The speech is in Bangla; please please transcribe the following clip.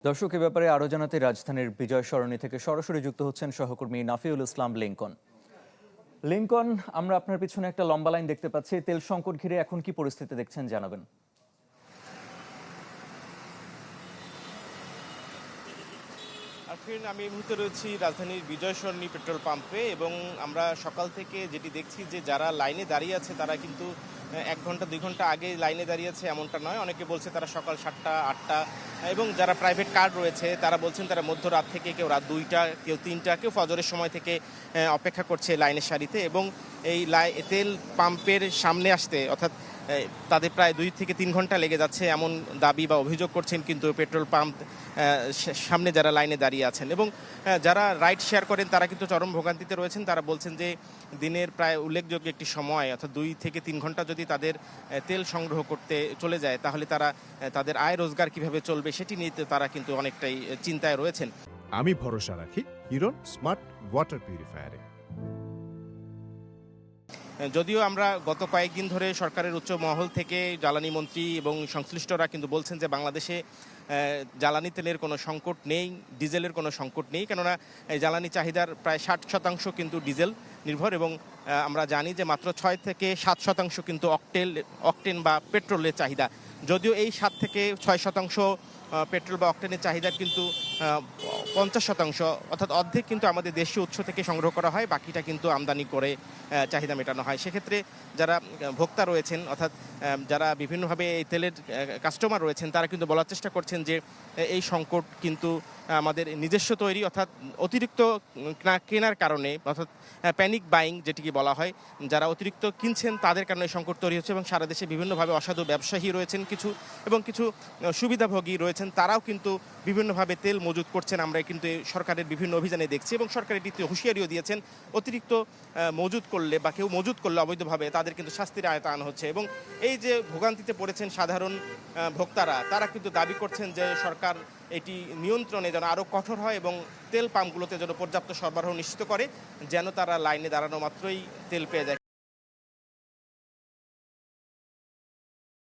দর্শক, এ ব্যাপারে আরো জানাতে রাজধানীর বিজয় সরণি থেকে সরাসরি যুক্ত হচ্ছেন সহকর্মী নাফিউল ইসলাম লিংকন। লিংকন, আমরা আপনার পিছনে একটা লম্বা লাইন দেখতে পাচ্ছি। তেল সংকট ঘিরে এখন কি পরিস্থিতি দেখছেন, জানাবেন। আমি এই মুহূর্তে রয়েছি রাজধানীর বিজয় সরণি পেট্রোল পাম্পে এবং আমরা সকাল থেকে যেটি দেখছি যে যারা লাইনে দাঁড়িয়ে আছে তারা কিন্তু 1 ঘন্টা 2 ঘন্টা আগে লাইনে দাঁড়িয়ে আছে এমনটা নয়। অনেকে বলছে তারা সকাল 7টা 8টা এবং যারা প্রাইভেট কার রয়েছে তারা বলছেন তারা মধ্যরাত থেকে, কেউ রাত 2টা, কেউ 3টা, কেউ ফজরের সময় থেকে অপেক্ষা করছে লাইনের সারিতে। এবং এই তেল পাম্পের সামনে আসতে অর্থাৎ তাদের প্রায় 2 থেকে 3 ঘন্টা লেগে যাচ্ছে এমন দাবি বা অভিযোগ করছেন কিন্তু পেট্রোল পাম্প সামনে যারা লাইনে দাঁড়িয়ে আছেন। এবং যারা রাইড শেয়ার করেন তারা কিন্তু চরম ভোগান্তিতে রয়েছেন। তারা বলছেন যে দিনের প্রায় উল্লেখযোগ্য একটি সময় অর্থাৎ 2 থেকে 3 ঘন্টা যদি তাদের তেল সংগ্রহ করতে চলে যায় তাহলে তারা তাদের আয় রোজগার কিভাবে চলবে সেটি নিয়ে তারা কিন্তু অনেকটাই চিন্তায় রয়েছেন। আমি ভরসা রাখি হিরোর স্মার্ট ওয়াটার পিউরিফায়ারে। যদিও আমরা গত কয়েকদিন ধরে সরকারের উচ্চ মহল থেকে জ্বালানি মন্ত্রী এবং সংশ্লিষ্টরা কিন্তু বলছেন যে বাংলাদেশে জ্বালানি তেলের কোনো সংকট নেই, ডিজেলের কোনো সংকট নেই, কেননা জ্বালানি চাহিদার প্রায় 60% কিন্তু ডিজেল নির্ভর। এবং আমরা জানি যে মাত্র 6 থেকে 7% কিন্তু অকটেন বা পেট্রোলের চাহিদা। যদিও এই 7 থেকে 6% পেট্রোল বা অকটেনের চাহিদার কিন্তু 50% অর্থাৎ অর্ধেক কিন্তু আমাদের দেশীয় উৎস থেকে সংগ্রহ করা হয়, বাকিটা কিন্তু আমদানি করে চাহিদা মেটানো হয়। সেক্ষেত্রে যারা ভোক্তা রয়েছেন অর্থাৎ যারা বিভিন্নভাবে এই তেলের কাস্টমার রয়েছেন তারা কিন্তু বলার চেষ্টা করছেন যে এই সংকট কিন্তু আমাদের নিজস্ব তৈরি, অর্থাৎ অতিরিক্ত কেনার কারণে অর্থাৎ প্যানিক বাইং যেটিকে বলা হয়, যারা অতিরিক্ত কিনছেন তাদের কারণে সংকট তৈরি হচ্ছে। এবং সারা দেশে বিভিন্নভাবে অসাধু ব্যবসায়ী রয়েছেন কিছু, এবং কিছু সুবিধাভোগী রয়েছেন, তারাও কিন্তু বিভিন্নভাবে তেল মজুত করছেন। আমরা কিন্তু সরকারের বিভিন্ন অভিযানে দেখছি এবং সরকার এটিতে হুঁশিয়ারিও দিয়েছেন অতিরিক্ত মজুত করলে বা কেউ মজুত করলে অবৈধভাবে তাদের কিন্তু শাস্তির আওতায় আনা হচ্ছে। এবং এই যে ভোগান্তিতে পড়েছেন সাধারণ ভোক্তারা, তারা কিন্তু দাবি করছেন যে সরকার এটি নিয়ন্ত্রণে যেন আরও কঠোর হয় এবং তেল পাম্পগুলোতে যেন পর্যাপ্ত সরবরাহ নিশ্চিত করে, যেন তারা লাইনে দাঁড়ানো মাত্রই তেল পেয়ে যায়।